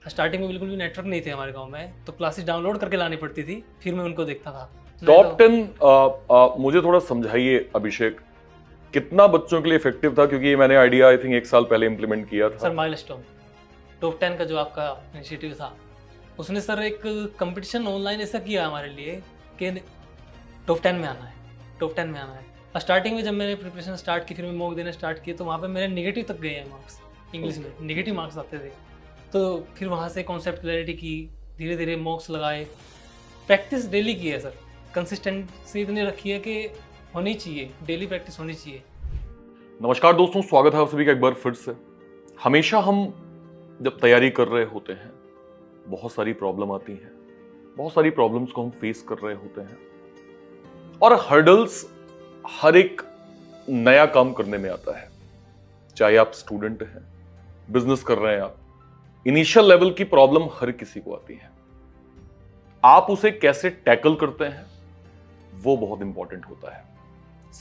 Starting में बिल्कुल भी नेटवर्क नहीं थे हमारे गांव में, तो क्लासेस डाउनलोड करके लानी पड़ती थी, फिर मैं उनको देखता था। टॉप 10 मुझे थोड़ा समझाइए अभिषेक, कितना बच्चों के लिए इफेक्टिव था? क्योंकि ये मैंने आइडिया आई थिंक 1 साल पहले इंप्लीमेंट किया था। सर माइलस्टोन टॉप 10 का जो आपका इनिशिएटिव था, उसने सर एक कंपटीशन ऑनलाइन ऐसा किया हमारे लिए कि टॉप 10 में आना है, टॉप 10 में आना है। और स्टार्टिंग में जब मैंने प्रिपरेशन स्टार्ट की, फिर मैं मॉक देना स्टार्ट किए, तो वहाँ पे मेरे नेगेटिव तक गए हैं मार्क्स, इंग्लिश में नेगेटिव मार्क्स आते थे। तो फिर वहाँ से कॉन्सेप्ट क्लैरिटी की, धीरे धीरे मॉक्स लगाए, प्रैक्टिस डेली की है सर, कंसिस्टेंसी इतनी रखी है कि होनी चाहिए, डेली प्रैक्टिस होनी चाहिए। नमस्कार दोस्तों, स्वागत है आप सभी का एक बार फिर से। हमेशा हम जब तैयारी कर रहे होते हैं, बहुत सारी प्रॉब्लम आती हैं, बहुत सारी प्रॉब्लम्स को हम फेस कर रहे होते हैं, और हर्डल्स हर एक नया काम करने में आता है। चाहे आप स्टूडेंट हैं, बिजनेस कर रहे हैं, आप इनिशियल लेवल की प्रॉब्लम हर किसी को आती है। आप उसे कैसे टैकल करते हैं वो बहुत इंपॉर्टेंट होता है।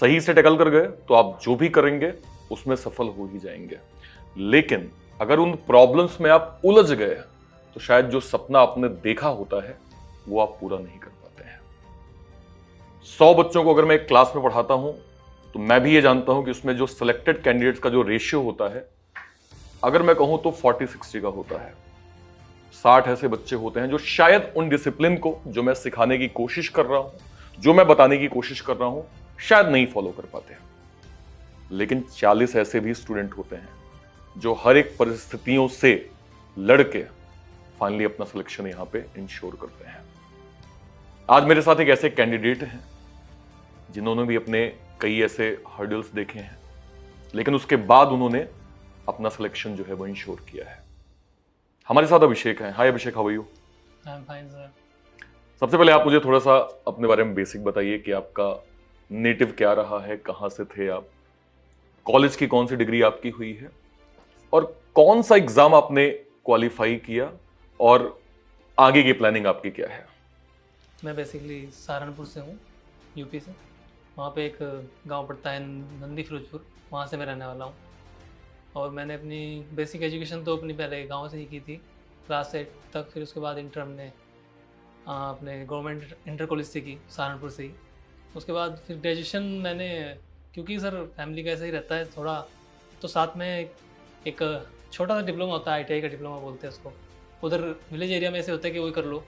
सही से टैकल कर गए तो आप जो भी करेंगे उसमें सफल हो ही जाएंगे। लेकिन अगर उन प्रॉब्लम्स में आप उलझ गए तो शायद जो सपना आपने देखा होता है वो आप पूरा नहीं कर पाते हैं। 100 बच्चों को अगर मैं एक क्लास में पढ़ाता हूं तो मैं भी ये जानता हूं कि उसमें जो सिलेक्टेड कैंडिडेट्स का जो रेशियो होता है, अगर मैं कहूं तो 40-60 का होता है। 60 ऐसे बच्चे होते हैं जो शायद उन डिसिप्लिन को जो मैं सिखाने की कोशिश कर रहा हूं, जो मैं बताने की कोशिश कर रहा हूं, शायद नहीं फॉलो कर पाते हैं। लेकिन 40 ऐसे भी स्टूडेंट होते हैं जो हर एक परिस्थितियों से लड़के फाइनली अपना सिलेक्शन यहां पे इंश्योर करते हैं। आज मेरे साथ एक ऐसे कैंडिडेट हैं जिन्होंने भी अपने कई ऐसे हर्डल्स देखे हैं, लेकिन उसके बाद उन्होंने अपना सिलेक्शन जो है वो इंश्योर किया है। हमारे साथ अभिषेक हैं। Hi Abhishek, how are you? I am fine sir. सबसे पहले आप मुझे थोड़ा सा अपने बारे में बेसिक बताइए कि आपका नेटिव क्या रहा है, कहां से थे आप, कॉलेज की कौन सी डिग्री आपकी हुई है, और कौन सा एग्जाम आपने क्वालिफाई किया, और आगे की प्लानिंग आपकी क्या है? मैं बेसिकली सहारनपुर से हूँ, यूपी से। वहाँ पे एक गांव पड़ता है नंदी फिरोजपुर, वहाँ से मैं रहने वाला हूँ। और मैंने अपनी बेसिक एजुकेशन तो अपनी पहले गांव से ही की थी, क्लास 8 तक। फिर उसके बाद इंटर हमने अपने गवर्नमेंट इंटर कॉलेज से की, सहारनपुर से ही। उसके बाद फिर ग्रेजुएशन मैंने, क्योंकि सर फैमिली का ऐसा ही रहता है थोड़ा, तो साथ में एक छोटा सा डिप्लोमा होता है, ITI का डिप्लोमा बोलते हैं उसको। उधर विलेज एरिया में ऐसे होता है कि वही कर लो,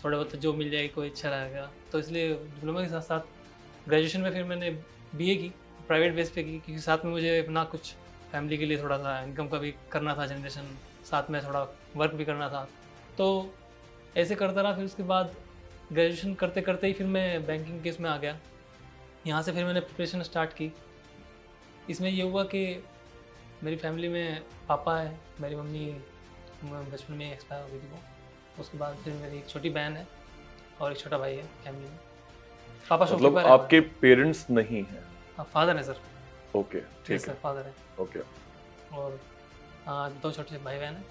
थोड़ा बहुत जो मिल जाएगी, कोई अच्छा रहेगा, तो इसलिए डिप्लोमा के साथ साथ ग्रेजुएशन में फिर मैंने BA की, प्राइवेट बेस पे की, क्योंकि साथ में मुझे अपना कुछ फैमिली के लिए थोड़ा सा इनकम का भी करना था, जनरेशन, साथ में थोड़ा वर्क भी करना था। तो ऐसे करता रहा। फिर उसके बाद ग्रेजुएशन करते करते ही फिर मैं बैंकिंग केस में आ गया। यहाँ से फिर मैंने प्रिपरेशन स्टार्ट की। इसमें ये हुआ कि मेरी फैमिली में पापा है, मेरी मम्मी बचपन में एक्सपायर हो गई थी वो। उसके बाद फिर मेरी एक छोटी बहन है और एक छोटा भाई है फैमिली में। पापा मतलब शॉपकीपर है। आपके पेरेंट्स नहीं हैं? फादर है सर। ओके, ठीक सर, है, फादर है। ओके। और 2 छोटे भाई बहन हैं,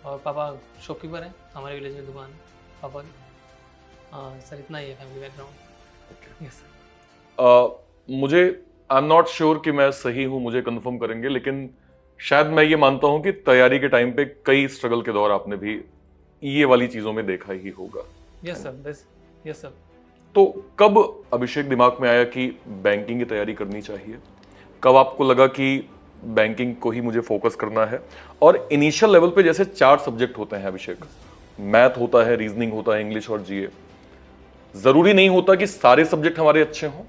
और पापा शॉपकीपर है, हमारे विलेज में दुकान है पापा की। सर इतना ही है family background. Okay. Yes sir. मुझे आई एम नॉट श्योर कि मैं सही हूं, मुझे कंफर्म करेंगे, लेकिन शायद मैं ये मानता हूं कि तैयारी के टाइम पे कई स्ट्रगल के दौर आपने भी ये वाली चीजों में देखा ही होगा। यस सर, बस यस सर। तो कब अभिषेक दिमाग में आया कि बैंकिंग की तैयारी करनी चाहिए? कब आपको लगा कि बैंकिंग को ही मुझे फोकस करना है? और इनिशियल लेवल पे जैसे 4 सब्जेक्ट होते हैं अभिषेक, मैथ होता है, रीजनिंग होता है, इंग्लिश और GA। जरूरी नहीं होता कि सारे सब्जेक्ट हमारे अच्छे हों,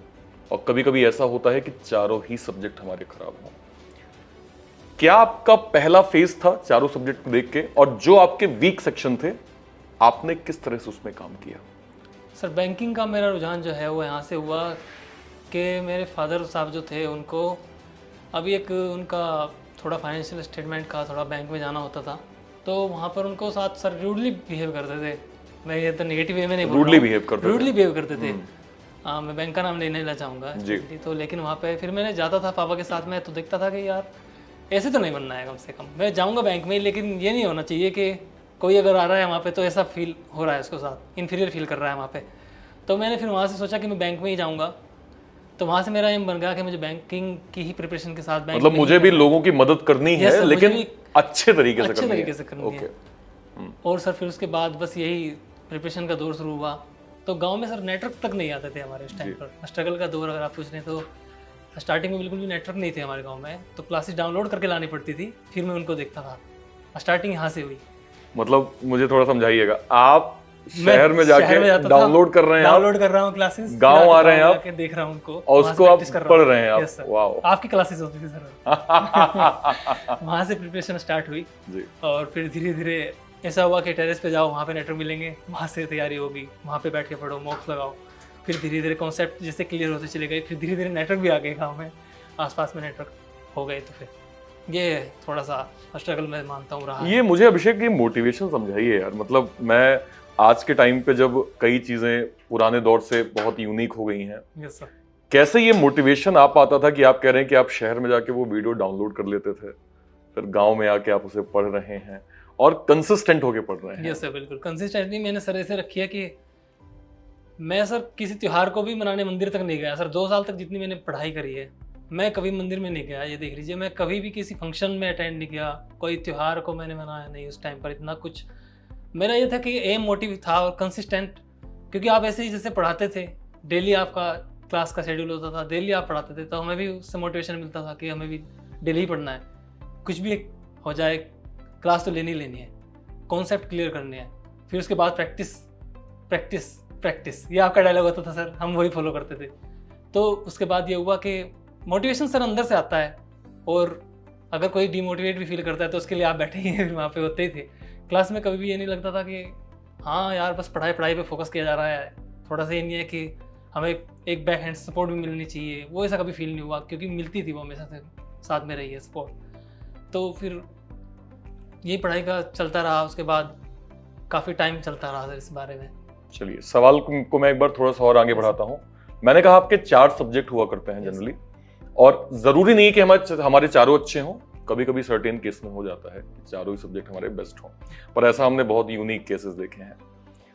और कभी कभी ऐसा होता है कि चारों ही सब्जेक्ट हमारे खराब हों। क्या आपका पहला फेज था चारों सब्जेक्ट को देख के, और जो आपके वीक सेक्शन थे आपने किस तरह से उसमें काम किया? सर बैंकिंग का मेरा रुझान जो है वो यहाँ से हुआ कि मेरे फादर साहब जो थे उनको अभी एक उनका थोड़ा फाइनेंशियल स्टेटमेंट का थोड़ा बैंक में जाना होता था, तो वहाँ पर उनको साथ सर रूडली बिहेव करते थे। मैं ये तो नेगेटिव वे में नहीं बोल रहा हूँ, रूडली बिहेव करते थे। मैं बैंक का नाम नहीं लेना चाहूँगा तो, लेकिन वहाँ पे फिर मैंने जाता था पापा के साथ में, तो देखता था कि यार ऐसे तो नहीं बनना है, कम से कम मैं जाऊँगा बैंक में, लेकिन ये नहीं होना चाहिए कि कोई अगर आ रहा है वहाँ पे तो ऐसा फील हो रहा है उसके साथ, इन्फीरियर फील कर रहा है वहाँ पे। तो मैंने फिर वहाँ से सोचा कि मैं बैंक में ही जाऊँगा। तो वहाँ से मेरा एम बन गया कि मुझे बैंकिंग की ही प्रिपरेशन के साथ बैंक मतलब मुझे भी लोगों की मदद करनी है, लेकिन अच्छे तरीके से अच्छे करनी तरीके है। से करनी है। और सर फिर उसके बाद बस यही प्रिपरेशन का दौर शुरू हुआ। तो गांव में सर नेटवर्क तक नहीं आते थे हमारे उस टाइम पर। स्ट्रगल का दौर अगर आप पूछ रहे हैं तो स्टार्टिंग में बिल्कुल भी नेटवर्क नहीं थे हमारे गांव में, तो क्लासेस डाउनलोड करके लानी पड़ती थी, फिर मैं उनको देखता था। स्टार्टिंग यहाँ से हुई। मतलब मुझे थोड़ा समझाइएगा, आप मैं शहर में शहर में जाके जाता था, डाउनलोड कर रहे हैं, डाउनलोड कर रहा हूँ क्लासेस, गांव आ रहे हैं आप, देख रहा हूँ उनको और वहाँ उसको से आप प्रैक्टिस कर पढ़ हूँ। रहे हैं यस आप। Sir, wow. आपकी क्लासेस होती थी सर। वहाँ से प्रिपरेशन स्टार्ट हुई जी। और फिर धीरे धीरे ऐसा हुआ कि टेरेस पे जाओ, वहाँ पे नेटवर्क मिलेंगे, वहाँ से तैयारी होगी, वहाँ पे बैठ के पढ़ो, मॉक्स लगाओ। फिर धीरे धीरे कॉन्सेप्ट जैसे क्लियर होते चले गए, फिर धीरे धीरे नेटवर्क भी आ गए गाँव में, आसपास में नेटवर्क हो गए। तो फिर ये थोड़ा सा स्ट्रगल मैं मानता हूँ रहा है। ये मुझे अभिषेक की मोटिवेशन समझाइए यार। मतलब मैं आज के टाइम पे जब कई चीजें पुराने दौर से बहुत यूनिक हो गई हैं, यस सर। कैसे ये मोटिवेशन आ पाता था कि आप कह रहे हैं कि आप शहर में जाके वो वीडियो डाउनलोड कर लेते थे, फिर गांव में आके आप उसे पढ़ रहे हैं और कंसिस्टेंट होके पढ़ रहे हैं? यस सर, बिल्कुल कंसिस्टेंटली मैंने सर ऐसे रखी है कि मैं सर किसी त्योहार को भी मनाने मंदिर तक नहीं गया सर। 2 साल तक जितनी मैंने पढ़ाई करी है, मैं कभी मंदिर में नहीं गया। ये देख लीजिए, मैं कभी भी किसी फंक्शन में अटेंड नहीं किया, कोई त्योहार को मैंने मनाया नहीं उस टाइम पर। इतना कुछ मेरा ये था कि एम मोटिव था और कंसिस्टेंट, क्योंकि आप ऐसे ही जैसे पढ़ाते थे, डेली आपका क्लास का शेड्यूल होता था, डेली आप पढ़ाते थे, तो हमें भी उससे मोटिवेशन मिलता था कि हमें भी डेली ही पढ़ना है, कुछ भी हो जाए क्लास तो लेनी लेनी है, कॉन्सेप्ट क्लियर करने हैं। फिर उसके बाद प्रैक्टिस प्रैक्टिस प्रैक्टिस, ये आपका डायलॉग होता था सर, हम वही फॉलो करते थे। तो उसके बाद ये हुआ कि मोटिवेशन सर अंदर से आता है, और अगर कोई डिमोटिवेट भी फील करता है तो उसके लिए आप बैठे ही हैं, वहाँ पे होते ही थे। क्लास में कभी भी ये नहीं लगता था कि हाँ यार बस पढ़ाई पढ़ाई पे फोकस किया जा रहा है, थोड़ा सा ये नहीं है कि हमें एक बैक हैंड सपोर्ट भी मिलनी चाहिए, वो ऐसा कभी फील नहीं हुआ, क्योंकि मिलती थी वो हमेशा से साथ में रही है सपोर्ट। तो फिर ये पढ़ाई का चलता रहा, उसके बाद काफ़ी टाइम चलता रहा इस बारे में। चलिए, सवाल को मैं एक बार थोड़ा सा और आगे बढ़ाता हूँ। मैंने कहा आपके 4 सब्जेक्ट हुआ करते हैं जनरली, और जरूरी नहीं कि हमारे चारों अच्छे हों, कभी कभी सर्टेन केस में हो जाता है कि चारों ही सब्जेक्ट हमारे बेस्ट हों, पर ऐसा हमने बहुत यूनिक केसेस देखे हैं।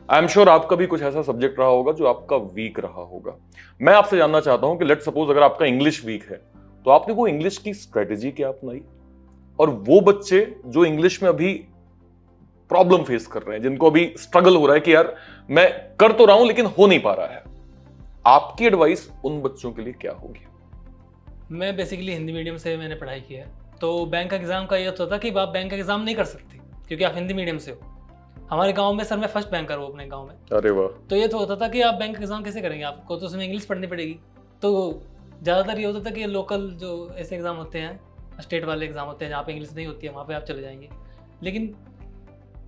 आई एम श्योर आपका भी कुछ ऐसा सब्जेक्ट रहा होगा जो आपका वीक रहा होगा। मैं आपसे जानना चाहता हूं कि लेट सपोज अगर आपका इंग्लिश वीक है, तो आपने वो इंग्लिश की स्ट्रेटेजी क्या अपनाई, और वो बच्चे जो इंग्लिश में अभी प्रॉब्लम फेस कर रहे हैं, जिनको अभी स्ट्रगल हो रहा है कि यार मैं कर तो रहा हूं लेकिन हो नहीं पा रहा है, आपकी एडवाइस उन बच्चों के लिए क्या होगी? मैं बेसिकली हिंदी मीडियम से मैंने पढ़ाई की है, तो बैंक का एग्ज़ाम का ये होता था कि आप बैंक का एग्ज़ाम नहीं कर सकते क्योंकि आप हिंदी मीडियम से हो। हमारे गांव में सर मैं फर्स्ट बैंकर हूँ अपने गांव में। अरे वाह। तो ये तो होता था कि आप बैंक का एग्ज़ाम कैसे करेंगे, आपको तो उसमें इंग्लिश पढ़नी पड़ेगी। तो ज़्यादातर ये होता था कि लोकल जो ऐसे एग्ज़ाम होते हैं, स्टेट वाले एग्ज़ाम होते हैं जहाँ पे इंग्लिश नहीं होती है, वहाँ पे आप चले जाएंगे। लेकिन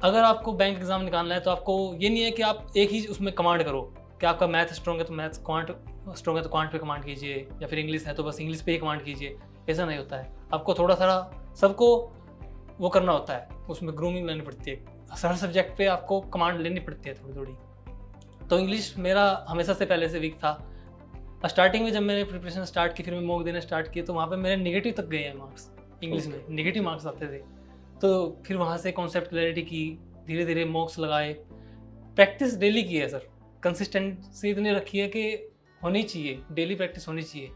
अगर आपको बैंक एग्ज़ाम निकालना है तो आपको ये नहीं है कि आप एक ही उसमें कमांड करो कि आपका मैथ स्ट्रॉन्ग है तो मैथ, क्वांट स्ट्रॉन्ग है तो क्वांट पे कमांड कीजिए, या फिर इंग्लिश है तो बस इंग्लिश पे ही कमांड कीजिए। ऐसा नहीं होता है, आपको थोड़ा सा सबको वो करना होता है, उसमें ग्रूमिंग लेनी पड़ती है। हर सब्जेक्ट पे आपको कमांड लेनी पड़ती है थोड़ी थोड़ी। तो इंग्लिश मेरा हमेशा से पहले से वीक था। स्टार्टिंग में जब मैंने प्रिपरेशन स्टार्ट की, फिर मैं मॉक देना स्टार्ट किए, तो वहाँ पे मेरे नेगेटिव तक गए हैं मार्क्स, इंग्लिश में नेगेटिव मार्क्स आते थे। तो फिर वहाँ से कॉन्सेप्ट क्लैरिटी की, धीरे धीरे मॉक्स लगाए, प्रैक्टिस डेली की है सर, कंसिस्टेंसी इतनी रखी है कि होनी चाहिए, डेली प्रैक्टिस होनी चाहिए।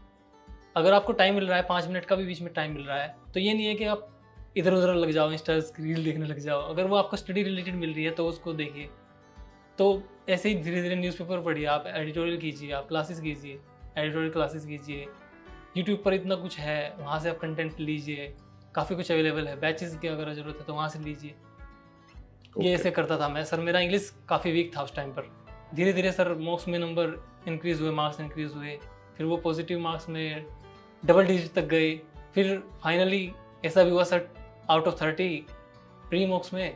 अगर आपको टाइम मिल रहा है, 5 मिनट का भी बीच में टाइम मिल रहा है, तो ये नहीं है कि आप इधर उधर लग जाओ, इंस्टा रील देखने लग जाओ। अगर वो आपको स्टडी रिलेटेड मिल रही है तो उसको देखिए। तो ऐसे ही धीरे धीरे न्यूज़पेपर पढ़िए, आप एडिटोरियल कीजिए, आप क्लासेस कीजिए, एडिटोरियल क्लासेस कीजिए। यूट्यूब पर इतना कुछ है, वहाँ से आप कंटेंट लीजिए, काफ़ी कुछ अवेलेबल है। बैचेस की अगर ज़रूरत है तो वहाँ से लीजिए। ये ऐसे करता था मैं सर। मेरा इंग्लिश काफ़ी वीक था उस टाइम पर। धीरे धीरे सर मॉक्स में नंबर इंक्रीज़ हुए, मार्क्स इंक्रीज़ हुए, फिर वो पॉजिटिव मार्क्स में डबल डिजिट तक गए। फिर फाइनली ऐसा भी हुआ सर, आउट ऑफ 30 प्री मॉक्स में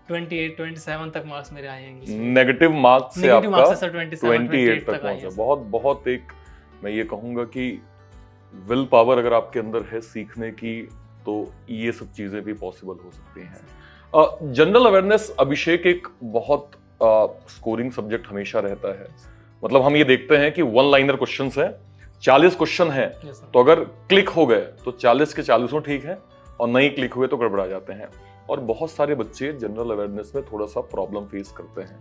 28-27 तक मार्क्स मेरे आए हैं इंग्लिश में। नेगेटिव मार्क्स से नेगेटिव आपका मार्क्स से सर 28 तक आए पहुंचा। हैं। बहुत बहुत एक, मैं ये कहूंगा कि विल पावर अगर आपके अंदर है सीखने की, तो ये सब चीजें भी पॉसिबल हो सकती हैं। जनरल अवेयरनेस अभिषेक एक बहुत स्कोरिंग सब्जेक्ट हमेशा रहता है। मतलब हम ये देखते हैं कि 1 लाइनर क्वेश्चंस हैं, 40 क्वेश्चन है, तो अगर क्लिक हो गए तो 40 के 40 ठीक है, और नहीं क्लिक हुए तो गड़बड़ा जाते हैं। और बहुत सारे बच्चे जनरल अवेयरनेस में थोड़ा सा प्रॉब्लम फेस करते हैं।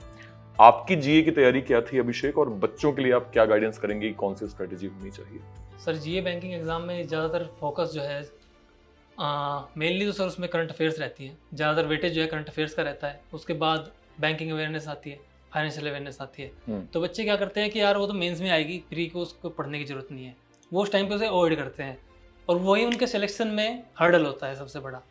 आपकी जीए की तैयारी क्या थी अभिषेक, और बच्चों के लिए आप क्या गाइडेंस करेंगे, कौन सी स्ट्रेटेजी होनी चाहिए? सर जीए बैंकिंग एग्जाम में ज़्यादातर फोकस जो है मेनली तो सर उसमें करंट अफेयर्स रहती हैं, ज़्यादातर वेटेज जो है करंट अफेयर्स का रहता है। उसके बाद बैंकिंग अवेयरनेस आती है, फाइनेंशियल अवेयरनेस आती है। तो बच्चे क्या करते हैं कि यार वो तो मेंस में आएगी, प्री को उसको पढ़ने की ज़रूरत नहीं है, वो उस टाइम पे उसे अवॉइड करते हैं, और वही उनके सिलेक्शन में हर्डल होता है सबसे बड़ा।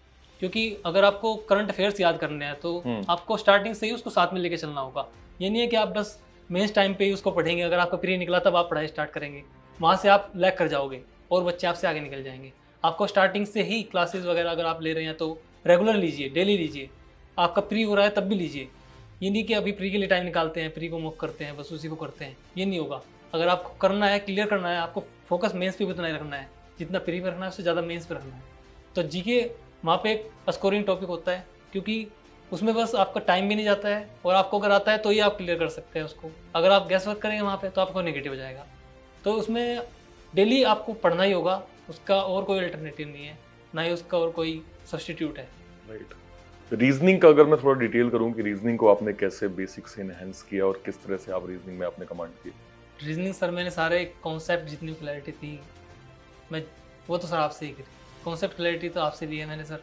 क्योंकि अगर आपको करंट अफेयर्स याद करने हैं तो आपको स्टार्टिंग से ही उसको साथ में लेके चलना होगा। ये नहीं है कि आप बस मेंस टाइम पे ही उसको पढ़ेंगे, अगर आपका प्री निकला तब आप पढ़ाई स्टार्ट करेंगे, वहाँ से आप लैग कर जाओगे और बच्चे आपसे आगे निकल जाएंगे। आपको स्टार्टिंग से ही क्लासेस वगैरह अगर आप ले रहे हैं तो रेगुलर लीजिए, डेली लीजिए। आपका प्री हो रहा है तब भी लीजिए। ये नहीं कि अभी प्री के लिए टाइम निकालते हैं, प्री को मॉक करते हैं, बस उसी को करते हैं, ये नहीं होगा। अगर आपको करना है, क्लियर करना है, आपको फोकस मेंस पे भी उतना ही रखना है, जितना प्री पे रखना है उससे ज़्यादा मेंस पे रखना है। तो जीके वहाँ पे एक स्कोरिंग टॉपिक होता है, क्योंकि उसमें बस आपका टाइम भी नहीं जाता है, और आपको अगर आता है तो ही आप क्लियर कर सकते हैं उसको। अगर आप गैस वर्क करेंगे वहाँ पे तो आपको नेगेटिव हो जाएगा। तो उसमें डेली आपको पढ़ना ही होगा, उसका और कोई अल्टरनेटिव नहीं है, ना ही उसका और कोई सब्स्टिट्यूट है। राइट। रीजनिंग का अगर मैं थोड़ा डिटेल करूं कि रीजनिंग को आपने कैसे बेसिक से एनहांस किया और किस तरह से आप रीजनिंग में आपने कमांड की? रीजनिंग सर मैंने सारे कॉन्सेप्ट जितनी क्लैरिटी थी मैं वो तो सर आपसे ही करी। कॉन्सेप्ट क्लैरिटी तो आपसे ली है मैंने सर।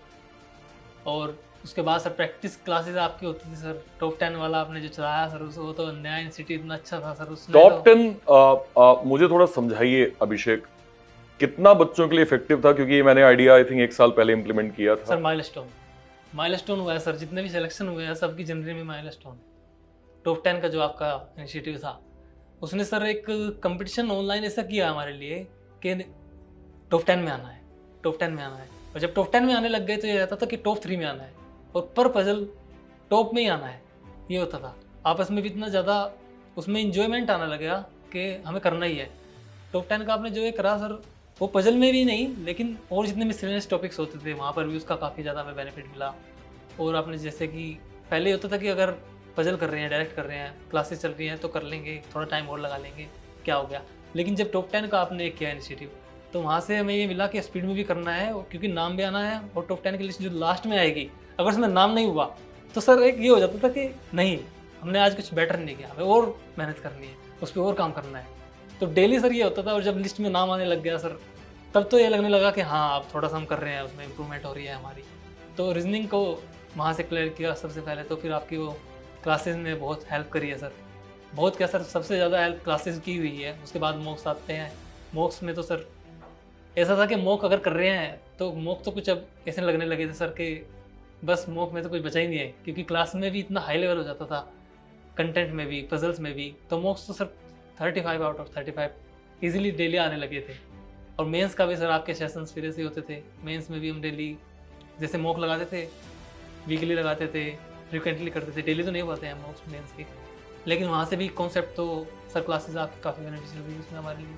और उसके बाद सर प्रैक्टिस क्लासेस आपकी होती थी सर। टॉप 10 वाला आपने जो चलाया सर, वो तो नया इंस्टीट्यूट इतना अच्छा था सर। उसमें टॉप तो 10 मुझे थोड़ा समझाइए अभिषेक, कितना बच्चों के लिए इफेक्टिव था? क्योंकि ये मैंने आइडिया आई थिंक 1 साल पहले इंप्लीमेंट किया था। सर माइलस्टोन हुआ है सर, जितने भी सिलेक्शन हुए हैं सबकी जनवरी में माइलस्टोन। टॉप 10 का जो आपका इनिशिएटिव था, उसने सर एक कंपटीशन ऑनलाइन ऐसा किया हमारे लिए कि टॉप 10 में आना है, टॉप 10 में आना है। और जब टॉप 10 में आने लग गए तो ये रहता था कि टॉप 3 में आना है, और पर पजल टॉप में ही आना है, ये होता था। आपस में भी इतना ज़्यादा उसमें इंजॉयमेंट आने लगा कि हमें करना ही है। टॉप 10 का आपने जो ये करा सर, वो पजल में भी नहीं, लेकिन और जितने मिसलेनियस टॉपिक्स होते थे वहाँ पर भी उसका काफ़ी ज़्यादा हमें बेनिफिट मिला। और आपने जैसे कि पहले होता था कि अगर पजल कर रहे हैं, डायरेक्ट कर रहे हैं, क्लासेस चल रही हैं तो कर लेंगे, थोड़ा टाइम और लगा लेंगे, क्या हो गया। लेकिन जब टॉप 10 का आपने किया इनिशिएटिव, तो वहाँ से हमें ये मिला कि स्पीड में भी करना है, और क्योंकि नाम भी आना है, और टॉप 10 की लिस्ट जो लास्ट में आएगी अगर उसमें नाम नहीं हुआ तो सर एक ये हो जाता था कि नहीं, हमने आज कुछ बेटर नहीं किया, हमें और मेहनत करनी है, उस पर और काम करना है। तो डेली सर ये होता था। और जब लिस्ट में नाम आने लग गया सर, तब तो ये लगने लगा कि हाँ अब थोड़ा सा हम कर रहे हैं, उसमें इंप्रूवमेंट हो रही है हमारी। तो रीजनिंग को वहाँ से क्लियर किया सबसे पहले, तो फिर आपकी वो क्लासेस में बहुत हेल्प करी है सर। बहुत क्या सर, सबसे ज़्यादा हेल्प क्लासेस की हुई है। उसके बाद मॉक्स आते हैं। मॉक्स में तो सर ऐसा था कि मॉक अगर कर रहे हैं तो मॉक तो कुछ अब ऐसे लगने लगे थे सर कि बस मॉक में तो कुछ बचा ही नहीं है, क्योंकि क्लास में भी इतना हाई लेवल हो जाता था, कंटेंट में भी, पजल्स में भी। तो मॉक्स तो sir 35 out of 35 easily daily आने लगे थे। और मेंस का भी सर आपके सेशंस फिर ऐसे होते थे। मेंस में भी हम डेली जैसे मॉक लगाते थे, वीकली लगाते थे, फ्रिक्वेंटली करते थे। डेली तो नहीं होते हैं मॉक्स मेंस के, लेकिन वहाँ से भी कॉन्सेप्ट तो सर क्लासेस आपकी काफ़ी बेनिफिशियल हुई उसमें हमारे लिए,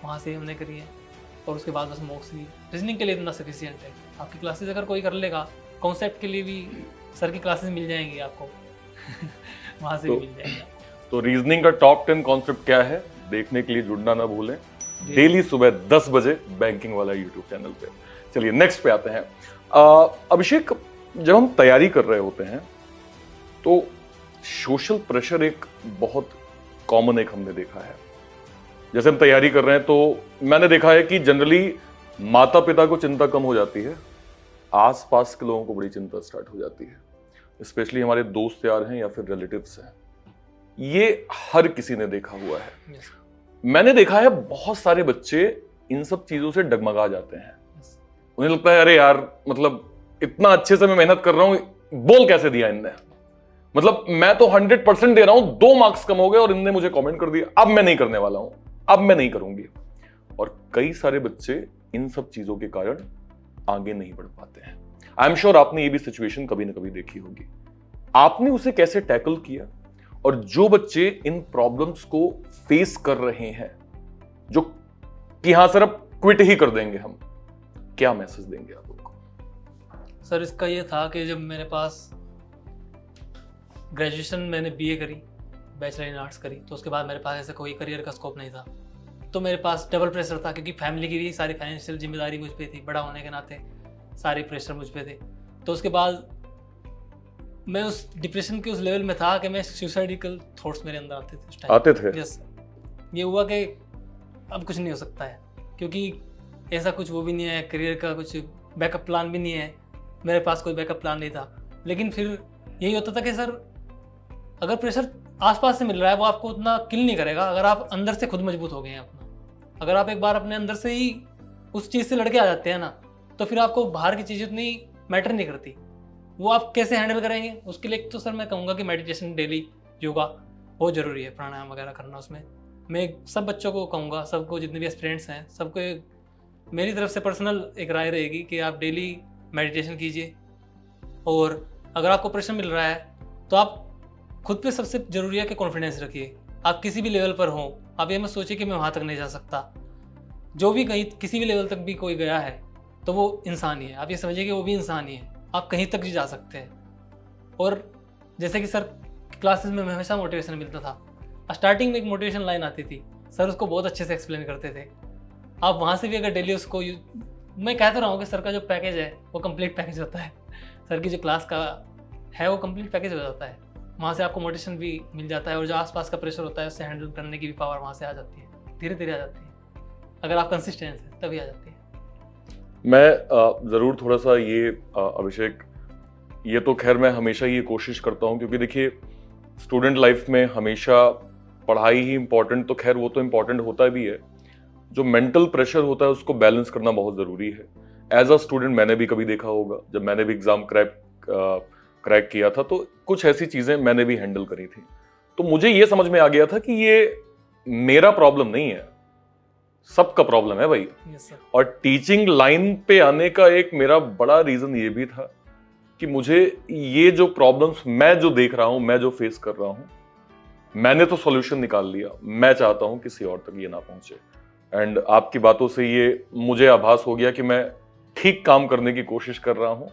वहाँ से हमने करी है। और उसके बाद बस मॉक्स भी रीजनिंग के लिए इतना सफिशियंट है। आपकी क्लासेस अगर कोई कर लेगा, कॉन्सेप्ट के लिए भी सर की क्लासेस मिल जाएंगी आपको वहाँ से भी मिल जाएगा। तो रीजनिंग का टॉप 10 कॉन्सेप्ट क्या है देखने के लिए जुड़ना ना भूलें, डेली सुबह 10 बजे बैंकिंग वाला यूट्यूब चैनल पे। चलिए नेक्स्ट पे आते हैं। अभिषेक, जब हम तैयारी कर रहे होते हैं तो सोशल प्रेशर एक बहुत कॉमन एक हमने देखा है। जैसे हम तैयारी कर रहे हैं तो मैंने देखा है कि जनरली माता पिता को चिंता कम हो जाती है, आसपास के लोगों को बड़ी चिंता स्टार्ट हो जाती है, स्पेशली हमारे दोस्त यार हैं या फिर रिलेटिव्स हैं। ये हर किसी ने देखा हुआ है। मैंने देखा है बहुत सारे बच्चे इन सब चीजों से डगमगा जाते हैं। उन्हें लगता है अरे यार, मतलब इतना अच्छे से मैं मेहनत कर रहा हूं, बोल कैसे दिया इनने, मतलब मैं तो 100% दे रहा हूं, 2 मार्क्स कम हो गए और इनने मुझे कमेंट कर दिया, अब मैं नहीं करने वाला हूं, अब मैं नहीं करूंगी। और कई सारे बच्चे इन सब चीजों के कारण आगे नहीं बढ़ पाते हैं। आई एम श्योर आपने ये भी सिचुएशन कभी ना कभी देखी होगी। आपने उसे कैसे टैकल किया? और जो बच्चे इन प्रॉब्लम्स को फेस कर रहे हैं, जो कि हाँ सर अब क्विट ही कर देंगे हम, क्या मैसेज देंगे आप उनको? सर इसका ये था कि जब मेरे पास ग्रेजुएशन, मैंने बीए करी, बैचलर इन आर्ट्स करी, तो उसके बाद मेरे पास ऐसा कोई करियर का स्कोप नहीं था। तो मेरे पास डबल प्रेशर था, क्योंकि फैमिली की भी सारी फाइनेंशियल जिम्मेदारी मुझ पे थी, बड़ा होने के नाते सारे प्रेशर मुझ पे थे। तो उसके बाद मैं उस डिप्रेशन के उस लेवल में था कि मैं सुसाइडिकल थॉट्स मेरे अंदर आते थे उस टाइम। आते थे? यस। ये हुआ कि अब कुछ नहीं हो सकता है, क्योंकि ऐसा कुछ वो भी नहीं है, करियर का कुछ बैकअप प्लान भी नहीं है, मेरे पास कोई बैकअप प्लान नहीं था। लेकिन फिर यही होता था कि सर अगर प्रेशर आसपास से मिल रहा है वो आपको उतना किल नहीं करेगा अगर आप अंदर से खुद मजबूत हो गए हैं अपना। अगर आप एक बार अपने अंदर से ही उस चीज़ से लड़के आ जाते हैं ना, तो फिर आपको बाहर की चीज़ें उतनी मैटर नहीं करती। वो आप कैसे हैंडल करेंगे उसके लिए तो सर मैं कहूँगा कि मेडिटेशन, डेली योगा बहुत ज़रूरी है, प्राणायाम वगैरह करना। उसमें मैं सब बच्चों को कहूँगा, सबको, जितने भी एस्पिरेंट्स हैं सबको मेरी तरफ से पर्सनल एक राय रहेगी कि आप डेली मेडिटेशन कीजिए। और अगर आपको प्रेशर मिल रहा है तो आप खुद पे सबसे ज़रूरी है कि कॉन्फिडेंस रखिए। आप किसी भी लेवल पर हों, आप ये मत सोचिए कि मैं वहाँ तक नहीं जा सकता। जो भी कहीं किसी भी लेवल तक भी कोई गया है तो वो इंसान ही है। आप ये समझिए कि वो भी इंसान ही है, आप कहीं तक भी जा सकते हैं। और जैसे कि सर क्लासेस में हमेशा मोटिवेशन मिलता था। स्टार्टिंग में एक मोटिवेशन लाइन आती थी, सर उसको बहुत अच्छे से एक्सप्लेन करते थे। आप वहाँ से भी अगर डेली उसको मैं कहता रहा हूँ कि सर का जो पैकेज है वो कंप्लीट पैकेज होता है। सर की जो क्लास का है वो कंप्लीट पैकेज हो जाता है। वहाँ से आपको मोटिवेशन भी मिल जाता है और जो आसपास का प्रेशर होता है उससे हैंडल करने की भी पावर वहाँ से आ जाती है, धीरे धीरे आ जाती है। अगर आप कंसिस्टेंस है तभी आ जाती है। मैं ज़रूर थोड़ा सा ये अभिषेक, ये तो खैर मैं हमेशा ये कोशिश करता हूँ, क्योंकि देखिए स्टूडेंट लाइफ में हमेशा पढ़ाई ही इम्पोर्टेंट, तो खैर वो तो इम्पोर्टेंट होता भी है। जो मेंटल प्रेशर होता है उसको बैलेंस करना बहुत ज़रूरी है। एज अ स्टूडेंट मैंने भी कभी देखा होगा, जब मैंने भी एग्ज़ाम क्रैक किया था तो कुछ ऐसी चीज़ें मैंने भी हैंडल करी थी। तो मुझे ये समझ में आ गया था कि ये मेरा प्रॉब्लम नहीं है, सबका प्रॉब्लम है भाई। Yes sir. और टीचिंग लाइन पे आने का एक मेरा बड़ा रीज़न ये भी था कि मुझे ये जो प्रॉब्लम्स मैं जो देख रहा हूं, मैं जो फेस कर रहा हूं, मैंने तो सॉल्यूशन निकाल लिया, मैं चाहता हूं किसी और तक ये ना पहुंचे। एंड आपकी बातों से ये मुझे आभास हो गया कि मैं ठीक काम करने की कोशिश कर रहा हूं।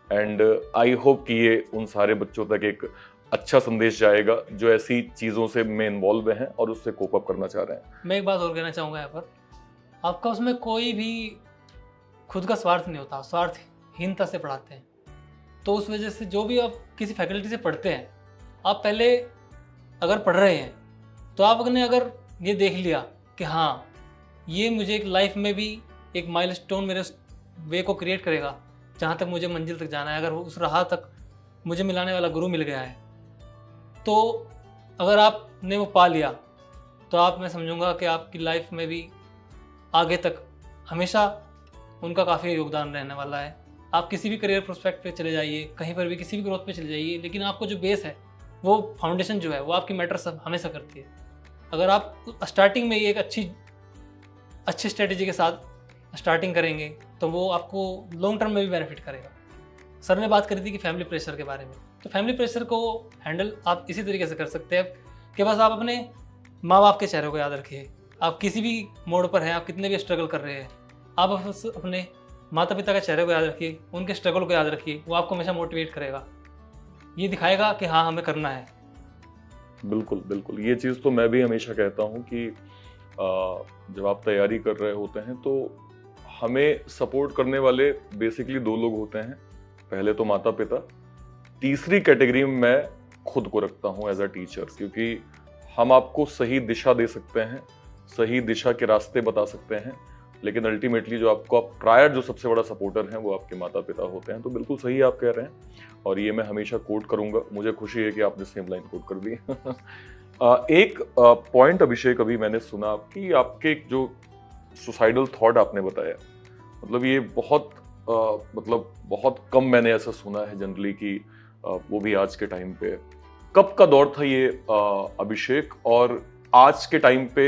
एंड आई होप कि ये उन सारे बच्चों तक एक अच्छा संदेश जाएगा जो ऐसी चीज़ों से में इन्वॉल्व हैं और उससे कोप अप करना चाह रहे हैं। मैं एक बात और कहना चाहूँगा यहाँ पर, आपका उसमें कोई भी खुद का स्वार्थ नहीं होता, स्वार्थहीनता से पढ़ाते हैं। तो उस वजह से जो भी आप किसी फैकल्टी से पढ़ते हैं, आप पहले अगर पढ़ रहे हैं तो आपने अगर ये देख लिया कि हाँ ये मुझे एक लाइफ में भी एक माइलस्टोन मेरे वे को क्रिएट करेगा जहाँ तक मुझे मंजिल तक जाना है, अगर उस राह तक मुझे मिलाने वाला गुरु मिल गया है, तो अगर आपने वो पा लिया तो आप, मैं समझूंगा कि आपकी लाइफ में भी आगे तक हमेशा उनका काफ़ी योगदान रहने वाला है। आप किसी भी करियर प्रोस्पेक्ट पे चले जाइए, कहीं पर भी किसी भी ग्रोथ पे चले जाइए, लेकिन आपको जो बेस है, वो फाउंडेशन जो है वो आपकी मैटर सब हमेशा करती है। अगर आप स्टार्टिंग में ही एक अच्छी स्ट्रेटेजी के साथ स्टार्टिंग करेंगे तो वो आपको लॉन्ग टर्म में भी बेनिफिट करेगा। सर ने बात करी थी कि फैमिली प्रेशर के बारे में, तो फैमिली प्रेशर को हैंडल आप इसी तरीके से कर सकते हैं कि बस आप अपने माँ बाप के चेहरे को याद रखिए। आप किसी भी मोड़ पर हैं, आप कितने भी स्ट्रगल कर रहे हैं, आप अपने माता पिता के चेहरे को याद रखिए, उनके स्ट्रगल को याद रखिए। वो आपको हमेशा मोटिवेट करेगा, ये दिखाएगा कि हाँ हमें करना है। बिल्कुल बिल्कुल, ये चीज़ तो मैं भी हमेशा कहता हूँ कि जब आप तैयारी कर रहे होते हैं तो हमें सपोर्ट करने वाले बेसिकली दो लोग होते हैं। पहले तो माता पिता, तीसरी कैटेगरी में मैं खुद को रखता हूँ एज अ टीचर, क्योंकि हम आपको सही दिशा दे सकते हैं, सही दिशा के रास्ते बता सकते हैं, लेकिन अल्टीमेटली जो आपको प्रायर जो सबसे बड़ा सपोर्टर हैं वो आपके माता पिता होते हैं। तो बिल्कुल सही आप कह रहे हैं और ये मैं हमेशा कोट करूंगा। मुझे खुशी है कि आपने सेम लाइन कोट कर दी। एक पॉइंट अभिषेक अभी मैंने सुना कि आपके जो सुसाइडल थॉट आपने बताया, मतलब ये बहुत मतलब बहुत कम मैंने ऐसा सुना है जनरली कि वो भी आज के टाइम पे। कब का दौर था ये अभिषेक, और आज के टाइम पे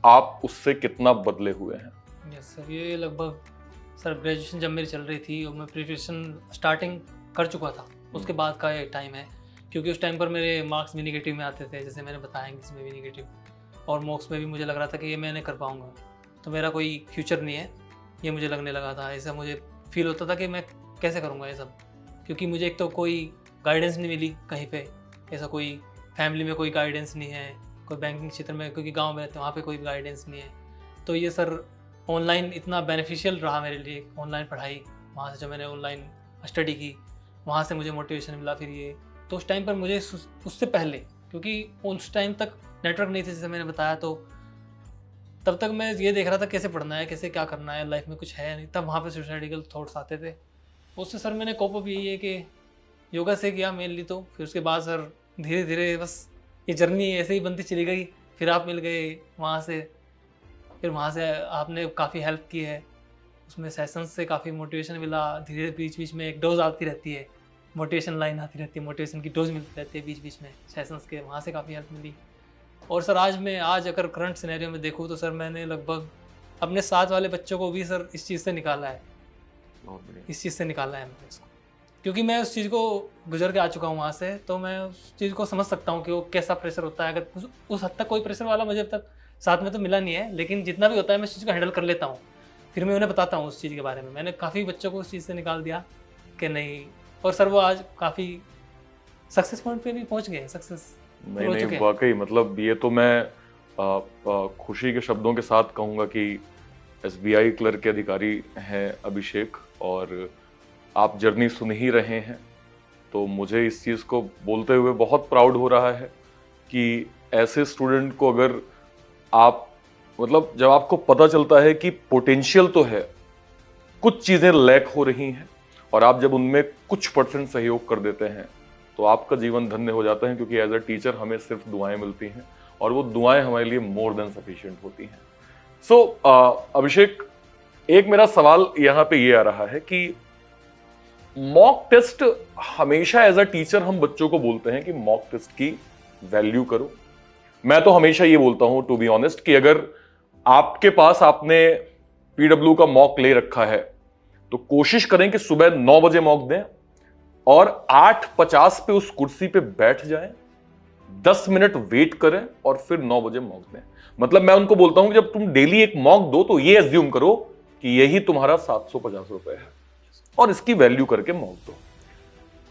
आप उससे कितना बदले हुए हैं? यस सर, ये लगभग सर ग्रेजुएशन जब मेरी चल रही थी और मैं प्रिपरेशन स्टार्टिंग कर चुका था, उसके बाद का ये टाइम है। क्योंकि उस टाइम पर मेरे मार्क्स भी निगेटिव में आते थे, जैसे मैंने बताया इंग्लिश में भी निगेटिव, और मॉक्स में भी मुझे लग रहा था कि ये मैं नहीं कर पाऊँगा, तो मेरा कोई फ्यूचर नहीं है, ये मुझे लगने लगा था। ऐसा मुझे फील होता था कि मैं कैसे करूँगा ये सब, क्योंकि मुझे एक तो कोई गाइडेंस नहीं मिली कहीं पे, ऐसा कोई फैमिली में कोई गाइडेंस नहीं है, कोई बैंकिंग क्षेत्र में, क्योंकि गांव में रहते हैं वहाँ पे कोई गाइडेंस नहीं है। तो ये सर ऑनलाइन इतना बेनिफिशियल रहा मेरे लिए, ऑनलाइन पढ़ाई, वहाँ से जो मैंने ऑनलाइन स्टडी की वहाँ से मुझे मोटिवेशन मिला। फिर ये तो उस टाइम पर मुझे उससे पहले, क्योंकि उस टाइम तक नेटवर्क नहीं थे जैसे मैंने बताया, तो तब तक मैं ये देख रहा था कैसे पढ़ना है, कैसे क्या करना है, लाइफ में कुछ है नहीं। तब वहाँ पे सुसाइडिकल थॉट्स आते थे। उससे सर मैंने कोप अप यही है कि योगा से किया मेनली। तो फिर उसके बाद सर धीरे धीरे बस ये जर्नी ऐसे ही बनती चली गई। फिर आप मिल गए वहाँ से, फिर वहाँ से आपने काफ़ी हेल्प की है। उसमें सेशंस से काफ़ी मोटिवेशन मिला। धीरे बीच बीच में एक डोज आती रहती है, मोटिवेशन लाइन आती रहती है, मोटिवेशन की डोज मिलती रहती है बीच बीच में सेशंस के, वहाँ से काफ़ी हेल्प मिली। और सर आज अगर करंट सिनेरियो में देखूँ तो सर मैंने लगभग अपने साथ वाले बच्चों को भी सर इस चीज़ से निकाला है। बहुत बढ़िया। इस चीज़ से निकाला है मैंने इसको, क्योंकि मैं उस चीज़ को गुजर के आ चुका हूँ वहाँ से। तो मैं उस चीज़ को समझ सकता हूँ कि वो कैसा प्रेशर होता है। अगर उस हद तक कोई प्रेशर वाला मुझे अब तक साथ में तो मिला नहीं है, लेकिन जितना भी होता है मैं उस चीज़ को हैंडल कर लेता हूँ। फिर मैं उन्हें बताता हूँ उस चीज़ के बारे में। मैंने काफ़ी बच्चों को उस चीज़ से निकाल दिया कि नहीं, और सर वो आज काफ़ी सक्सेस पॉइंट पे भी पहुँच गए, सक्सेस नहीं नहीं, वाकई मतलब ये तो मैं खुशी के शब्दों के साथ कहूँगा कि SBI क्लर्क के अधिकारी हैं अभिषेक, और आप जर्नी सुन ही रहे हैं। तो मुझे इस चीज़ को बोलते हुए बहुत प्राउड हो रहा है कि ऐसे स्टूडेंट को अगर आप मतलब जब आपको पता चलता है कि पोटेंशियल तो है, कुछ चीज़ें लैक हो रही हैं, और आप जब उनमें कुछ % सहयोग कर देते हैं तो आपका जीवन धन्य हो जाता है। क्योंकि एज अ टीचर हमें सिर्फ दुआएं मिलती हैं, और वो दुआएं हमारे लिए मोर देन सफिशिएंट होती हैं। सो अभिषेक, एक मेरा सवाल यहाँ पे ये आ रहा है कि मॉक टेस्ट हमेशा एज अ टीचर हम बच्चों को बोलते हैं कि मॉक टेस्ट की वैल्यू करो। मैं तो हमेशा ये बोलता हूं टू बी ऑनेस्ट कि अगर आपके पास आपने PW का मॉक ले रखा है तो कोशिश करें कि सुबह 9 बजे मॉक दें और 8:50 पे उस कुर्सी पे बैठ जाएं, 10 मिनट वेट करें और फिर 9 बजे मॉक दें। मतलब मैं उनको बोलता हूं कि जब तुम डेली एक मॉक दो तो ये एज्यूम करो कि यही तुम्हारा 750 रुपए है, और इसकी वैल्यू करके मॉक दो।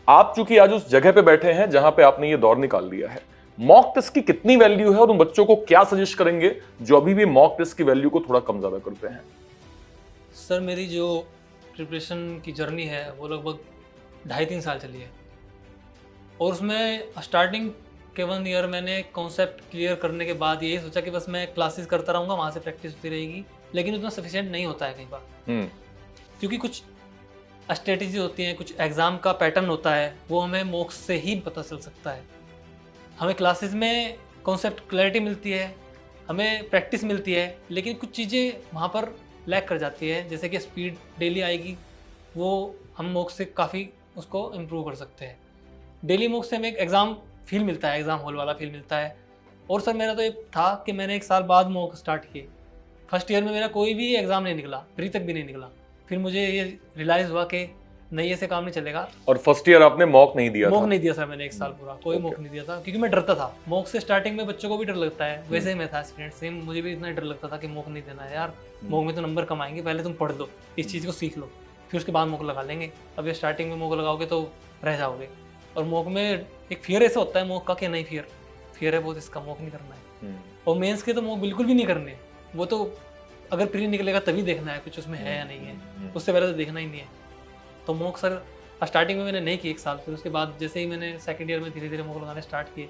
आप चूंकि आज उस जगह पे बैठे हैं जहां पे आपने ये दौर निकाल लिया है, मॉक टेस्ट की कितनी वैल्यू है और उन बच्चों को क्या सजेस्ट करेंगे जो अभी भी मॉक टेस्ट की वैल्यू को थोड़ा कम ज्यादा करते हैं? सर मेरी जो प्रिपरेशन की जर्नी है वो लगभग 2.5-3 साल चली है, और उसमें स्टार्टिंग के 1 ईयर मैंने कॉन्सेप्ट क्लियर करने के बाद यही सोचा कि बस मैं क्लासेस करता रहूँगा, वहाँ से प्रैक्टिस होती रहेगी। लेकिन उतना सफिशिएंट नहीं होता है कई बार, क्योंकि कुछ स्ट्रेटेजी होती हैं, कुछ एग्ज़ाम का पैटर्न होता है, वो हमें मॉक्स से ही पता चल सकता है। हमें क्लासेस में कॉन्सेप्ट क्लैरिटी मिलती है, हमें प्रैक्टिस मिलती है, लेकिन कुछ चीज़ें वहाँ पर लैक कर जाती है। जैसे कि स्पीड डेली आएगी, वो हम मॉक्स से काफ़ी उसको इम्प्रूव कर सकते हैं। डेली मॉक्स से हमें एक एग्ज़ाम फील मिलता है, एग्ज़ाम हॉल वाला फील मिलता है। और सर मेरा तो ये था कि मैंने 1 साल बाद मॉक स्टार्ट किए। फर्स्ट ईयर में मेरा कोई भी एग्ज़ाम नहीं निकला, प्री तक भी नहीं निकला। फिर मुझे ये रियलाइज़ हुआ कि नहीं, ऐसे काम नहीं चलेगा। और फर्स्ट ईयर आपने मॉक नहीं दिया? मॉक नहीं दिया सर मैंने 1 साल पूरा, कोई मॉक नहीं दिया था, क्योंकि मैं डरता था। मॉक से स्टार्टिंग में बच्चों को भी डर लगता है, वैसे ही मैं था स्टूडेंट सेम, मुझे भी इतना डर लगता था कि मॉक नहीं देना है यार, मॉक में तो नंबर कम आएंगे, पहले तुम पढ़ लो, इस चीज़ को सीख लो, फिर उसके बाद मॉक लगा लेंगे। अब ये स्टार्टिंग में मॉक लगाओगे तो रह जाओगे। और मॉक में एक फियर ऐसा होता है मॉक का कि नहीं, फियर है बहुत इसका, मॉक नहीं करना है। और मेंस के तो मॉक बिल्कुल भी नहीं करने, वो तो अगर प्री निकलेगा तभी देखना है कुछ उसमें है या नहीं है, उससे पहले तो देखना ही नहीं है। तो मॉक सर स्टार्टिंग में मैंने नहीं की 1 साल, फिर उसके बाद जैसे ही मैंने सेकंड ईयर में धीरे धीरे मॉक लगाने स्टार्ट किए,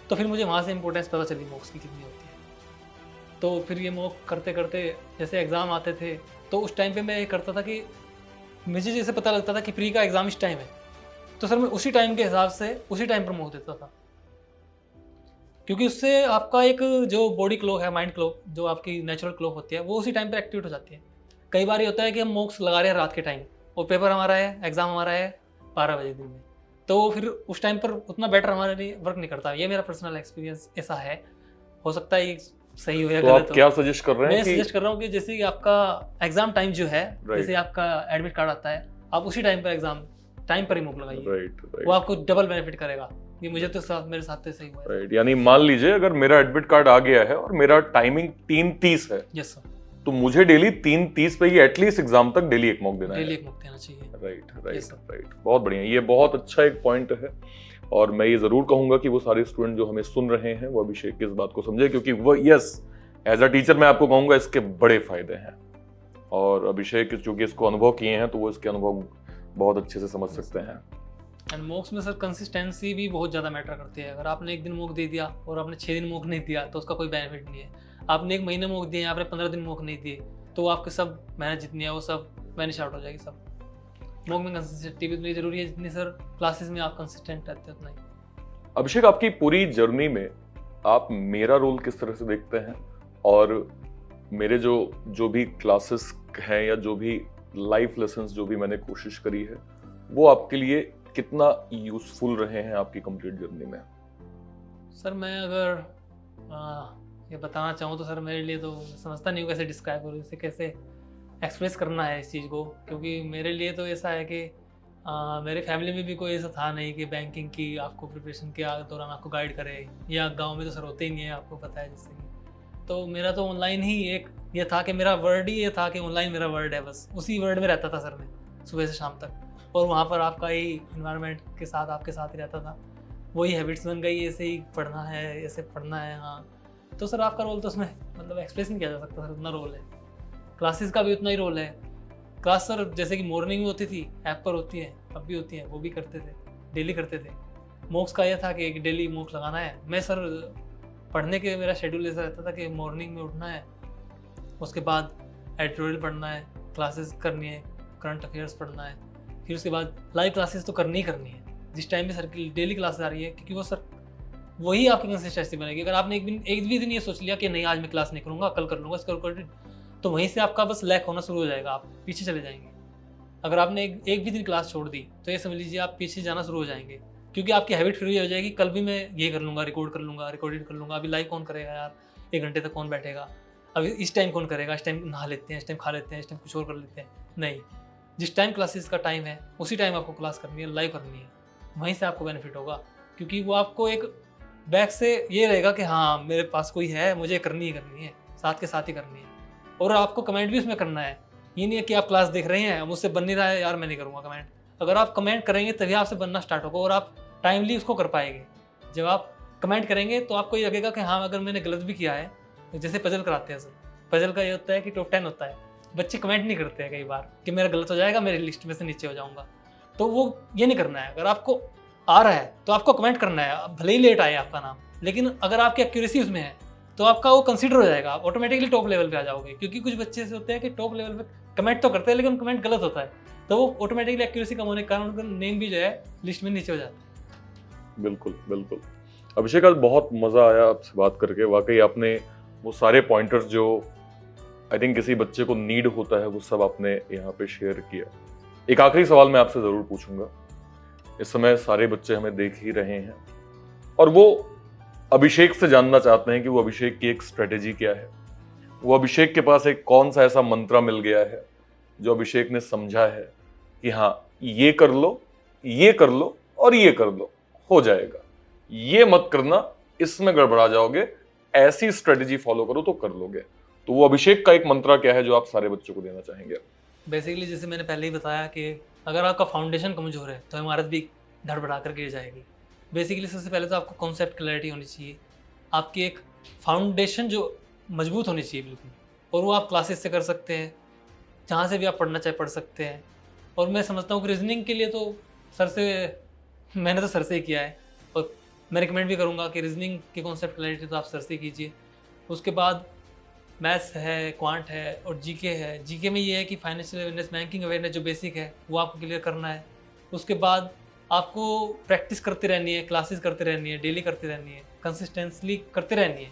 तो फिर मुझे वहाँ से इंपॉर्टेंस पता चली मॉक्स की कितनी होती है। तो फिर ये मॉक करते करते जैसे एग्ज़ाम आते थे, तो उस टाइम पे मैं ये करता था कि मुझे जैसे पता लगता था कि प्री का एग्ज़ाम इस टाइम है, तो सर मैं उसी टाइम के हिसाब से उसी टाइम पर मॉक देता था, क्योंकि उससे आपका एक जो बॉडी क्लॉक है, माइंड क्लॉक, जो आपकी नेचुरल क्लॉक होती है, वो उसी टाइम पर एक्टिवेट हो जाती है। कई बार ये होता है कि हम मॉक्स लगा रहे हैं रात के टाइम, और पेपर हमारा है, एग्ज़ाम हमारा है 12 बजे दिन में, तो फिर उस टाइम पर उतना बेटर हमारे लिए वर्क नहीं करता। ये मेरा पर्सनल एक्सपीरियंस ऐसा है, हो सकता है ये सही हो या गलत हो। आप क्या सजेस्ट कर रहे हैं? मैं सजेस्ट कर रहा हूँ कि जैसे कि आपका एग्जाम टाइम जो है, जैसे आपका एडमिट कार्ड आता है, आप उसी टाइम पर एग्जाम टाइम पर ही मॉक लगाइए, वो आपको डबल बेनिफिट करेगा। ये मुझे तो मेरे साथ तो सही हुआ है। राइट, यानी मान लीजिए अगर मेरा एडमिट कार्ड आ गया है और मेरा टाइमिंग 3:30 है, यस सर, तो मुझे डेली 3:30 पे ही एटलीस्ट एग्जाम तक डेली एक मॉक देना है। डेली एक मॉक देना चाहिए। राइट, बहुत बढ़िया, ये बहुत अच्छा एक पॉइंट है। और मैं ये जरूर कहूंगा कि वो सारे स्टूडेंट जो हमें सुन रहे हैं वो अभिषेक की इस बात को समझे, क्योंकि वो यस एज अ टीचर मैं आपको कहूंगा इसके बड़े फायदे हैं, और अभिषेक चूंकि इसको अनुभव किए हैं तो वो इसके अनुभव बहुत अच्छे से समझ सकते हैं। एंड मॉक्स में सर कंसिस्टेंसी भी बहुत ज़्यादा मैटर करती है। अगर आपने 1 दिन मॉक दे दिया और आपने 6 दिन मॉक नहीं दिया तो उसका कोई बेनिफिट नहीं है। आपने 1 महीने मॉक दिए, आपने 15 दिन मॉक नहीं दिए, तो आपके सब मेहनत जितनी है वो सब वैनिश आउट हो जाएगी सब। मॉक में कंसिस्टेंसी भी उतनी जरूरी है जितनी सर क्लासेस में आप कंसिस्टेंट रहते हैं उतना ही। अभिषेक, आपकी पूरी जर्नी में आप मेरा रोल किस तरह से देखते हैं, और मेरे जो भी क्लासेस हैं या जो भी लाइफ लेसन्स जो भी मैंने कोशिश करी है, वो आपके लिए कितना यूजफुल रहे हैं आपकी कंप्लीट जर्नी में? सर मैं अगर ये बताना चाहूँ तो सर मेरे लिए तो समझता नहीं हूँ कैसे डिस्क्राइब करूँ, इसे कैसे एक्सप्रेस करना है इस चीज़ को, क्योंकि मेरे लिए तो ऐसा है कि मेरे फैमिली में भी कोई ऐसा था नहीं कि बैंकिंग की आपको प्रिपरेशन के दौरान आपको गाइड करे, या गांव में तो सर होते ही नहीं है, आपको पता है जिससे कि। तो मेरा तो ऑनलाइन ही एक ये था कि मेरा वर्ड ही ये था कि ऑनलाइन मेरा वर्ड है, बस उसी वर्ड में रहता था सर मैं सुबह से शाम तक, और वहाँ पर आपका ही इन्वायरमेंट के साथ आपके साथ ही रहता था, वही हैबिट्स बन गई, ऐसे ही पढ़ना है, ऐसे पढ़ना है। हाँ, तो सर आपका रोल तो उसमें मतलब एक्सप्रेस नहीं किया जा सकता सर, उतना रोल है। क्लासेस का भी उतना ही रोल है। क्लास सर जैसे कि मॉर्निंग में होती थी, ऐप पर होती है, अब भी होती है, वो भी करते थे, डेली करते थे। मॉक्स का यह था कि एक डेली मॉक्स लगाना है। मैं सर पढ़ने के मेरा शेड्यूल ऐसा रहता था कि मॉर्निंग में उठना है, उसके बाद एडिटोरियल पढ़ना है, क्लासेस करनी है, करंट अफेयर्स पढ़ना है, फिर उसके बाद लाइव क्लासेस तो करनी ही करनी है जिस टाइम में सर की डेली क्लासेस आ रही है, क्योंकि वो सर वही आपकी कंसिस्टेंसी बनेगी। अगर आपने एक भी दिन ये सोच लिया कि नहीं आज मैं क्लास नहीं करूँगा, कल कर लूँगा, इसका तो वहीं से आपका बस लैक होना शुरू हो जाएगा, आप पीछे चले जाएंगे। अगर आपने एक भी दिन क्लास छोड़ दी तो ये समझ लीजिए आप पीछे जाना शुरू हो जाएंगे, क्योंकि आपकी हैबिट फिर ये हो जाएगी, कल भी मैं ये कर लूँगा, रिकॉर्ड कर लूँगा, रिकॉर्डेड कर लूँगा। अभी लाइव कौन करेगा यार, 1 घंटे तक कौन बैठेगा, अभी इस टाइम कौन करेगा, इस टाइम नहा लेते हैं, इस टाइम खा लेते हैं, इस टाइम कुछ और कर लेते हैं। नहीं, जिस टाइम क्लासेस का टाइम है उसी टाइम आपको क्लास करनी है, लाइव करनी है, वहीं से आपको बेनिफिट होगा, क्योंकि वो आपको एक बैक से ये रहेगा कि हाँ मेरे पास कोई है, मुझे करनी ही करनी है, साथ के साथ ही करनी है। और आपको कमेंट भी उसमें करना है, ये नहीं है कि आप क्लास देख रहे हैं मुझसे बन नहीं रहा है यार मैं नहीं करूँगा कमेंट। अगर आप कमेंट करेंगे तभी आपसे बनना स्टार्ट होगा, और आप टाइमली उसको कर पाएंगे। जब आप कमेंट करेंगे तो आपको ये लगेगा कि हाँ अगर मैंने गलत भी किया है, तो जैसे पजल कराते हैं सर, पजल का ये होता है कि टॉप 10 होता है, बच्चे कमेंट नहीं करते हैं कई बार कि मेरा गलत हो जाएगा, मेरी लिस्ट में से नीचे हो जाऊँगा, तो वो ये नहीं करना है। अगर आपको आ रहा है तो आपको कमेंट करना है, भले ही लेट आए आपका नाम, लेकिन अगर आपकी एक्यूरेसी उसमें है तो आपका वो कंसीडर हो जाएगा, आप ऑटोमेटिकली टॉप लेवल पे आ जाओगे। क्योंकि कुछ बच्चे ऐसे होते हैं कि टॉप लेवल पे कमेंट तो करते हैं लेकिन कमेंट गलत होता है, तो वो ऑटोमेटिकली एक्यूरेसी कम होने के कारण उनका नेम भी जो है लिस्ट में नीचे हो जाता है। बिल्कुल बिल्कुल। अभिषेक, आज बहुत मजा आया आपसे बात करके। वाकई आपने वो सारे पॉइंटर्स जो आई थिंक किसी बच्चे को नीड होता है वो सब आपने यहाँ पे शेयर किया। एक आखिरी सवाल मैं आपसे जरूर पूछूंगा। इस समय सारे बच्चे हमें देख ही रहे हैं और वो अभिषेक से जानना चाहते हैं कि वो अभिषेक की एक स्ट्रेटेजी क्या है, वो अभिषेक के पास एक कौन सा ऐसा मंत्रा मिल गया है जो अभिषेक ने समझा है कि हाँ ये कर लो, ये कर लो और ये कर लो, हो जाएगा, ये मत करना, इसमें गड़बड़ा जाओगे, ऐसी स्ट्रेटेजी फॉलो करो तो कर लोगे। तो वो अभिषेक का एक मंत्रा क्या है जो आप सारे बच्चों को देना चाहेंगे? बेसिकली जैसे मैंने पहले ही बताया कि अगर आपका फाउंडेशन कमजोर है तो इमारत भी धड़बड़ा कर गिर जाएगी। बेसिकली सबसे पहले तो आपको कॉन्सेप्ट क्लैरिटी होनी चाहिए, आपकी एक फाउंडेशन जो मजबूत होनी चाहिए बिल्कुल, और वो आप क्लासेस से कर सकते हैं, जहाँ से भी आप पढ़ना चाहे पढ़ सकते हैं। और मैं समझता हूँ कि रीजनिंग के लिए तो सर से मैंने तो सर से ही किया है, और मैं रिकमेंड भी करूँगा कि रीजनिंग की कॉन्सेप्ट क्लैरिटी तो आप सर से कीजिए। उसके बाद मैथ्स है, क्वांट है और जीके है। जीके में ये है कि फाइनेंशियल अवेयरनेस, बैंकिंग अवेयरनेस जो बेसिक है वो आपको क्लियर करना है। उसके बाद आपको प्रैक्टिस करते रहनी है, क्लासेस करते रहनी है, डेली करते रहनी है, कंसिस्टेंसली करते रहनी है।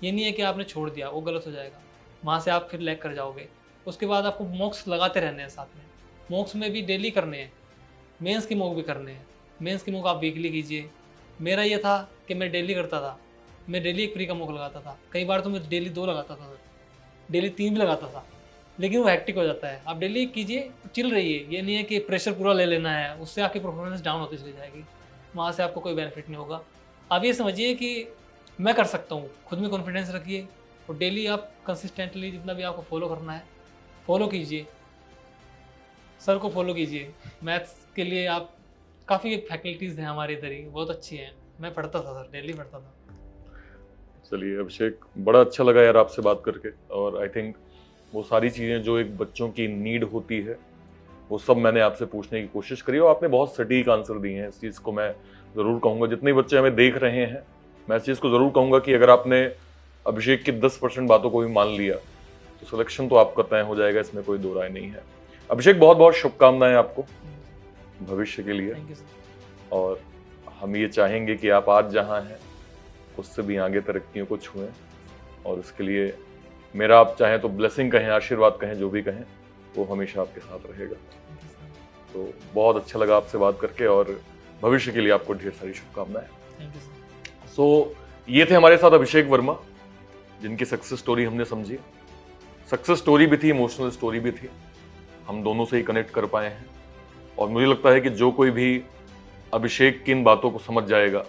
ये नहीं है कि आपने छोड़ दिया, वो गलत हो जाएगा, वहाँ से आप फिर लैग कर जाओगे। उसके बाद आपको मॉक्स लगाते रहने हैं साथ में, मॉक्स में भी डेली करने हैं, मेंस की मॉक भी करने हैं। मेंस की मॉक आप वीकली कीजिए। मेरा ये था कि मैं डेली करता था, मैं डेली एक प्री का मॉक लगाता था, कई बार तो मैं डेली 2 लगाता था, डेली 3 भी लगाता था, लेकिन वो हैक्टिक हो जाता है। आप डेली कीजिए, चिल रहिए, ये नहीं है कि प्रेशर पूरा ले लेना है, उससे आपकी परफॉर्मेंस डाउन होती चली जाएगी, वहाँ से आपको कोई बेनिफिट नहीं होगा। आप ये समझिए कि मैं कर सकता हूँ, खुद में कॉन्फिडेंस रखिए और डेली आप कंसिस्टेंटली जितना भी आपको फॉलो करना है फॉलो कीजिए, सर को फॉलो कीजिए। मैथ्स के लिए आप काफ़ी फैकल्टीज़ हैं हमारे इधर ही, बहुत अच्छी हैं, मैं पढ़ता था सर, डेली पढ़ता था। चलिए अभिषेक, बड़ा अच्छा लगा यार आपसे बात करके, और आई थिंक वो सारी चीज़ें जो एक बच्चों की नीड होती है वो सब मैंने आपसे पूछने की कोशिश करी और आपने बहुत सटीक आंसर दिए हैं। इस चीज़ को मैं ज़रूर कहूँगा, जितने बच्चे हमें देख रहे हैं मैं इस चीज़ को ज़रूर कहूँगा कि अगर आपने अभिषेक की 10% बातों को भी मान लिया तो सिलेक्शन तो आपका तय हो जाएगा, इसमें कोई दो राय नहीं है। अभिषेक बहुत बहुत शुभकामनाएं आपको भविष्य के लिए, थैंक यू सर। और हम ये चाहेंगे कि आप आज जहां हैं उससे भी आगे तरक्कियों को छुएं, और उसके लिए मेरा आप चाहें तो ब्लेसिंग कहें, आशीर्वाद कहें, जो भी कहें, वो हमेशा आपके साथ रहेगा। तो बहुत अच्छा लगा आपसे बात करके, और भविष्य के लिए आपको ढेर सारी शुभकामनाएं। Thank you sir. सो ये थे हमारे साथ अभिषेक वर्मा, जिनकी सक्सेस स्टोरी हमने समझी। सक्सेस स्टोरी भी थी, इमोशनल स्टोरी भी थी, हम दोनों से ही कनेक्ट कर पाए हैं। और मुझे लगता है कि जो कोई भी अभिषेक की इन बातों को समझ जाएगा,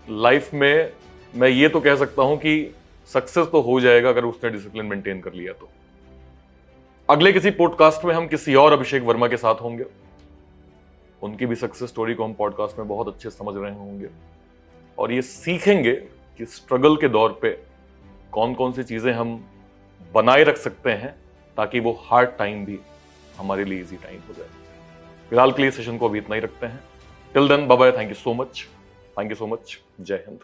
लाइफ में मैं ये तो कह सकता हूं कि सक्सेस तो हो जाएगा अगर उसने डिसिप्लिन मेंटेन कर लिया तो। अगले किसी पॉडकास्ट में हम किसी और अभिषेक वर्मा के साथ होंगे, उनकी भी सक्सेस स्टोरी को हम पॉडकास्ट में बहुत अच्छे समझ रहे होंगे, और ये सीखेंगे कि स्ट्रगल के दौर पे कौन कौन सी चीजें हम बनाए रख सकते हैं ताकि वो हार्ड टाइम भी हमारे लिए इजी टाइम हो जाए। फिलहाल के लिए सेशन को अभी इतना ही रखते हैं। Till then bye bye, thank you so much, जय हिंद।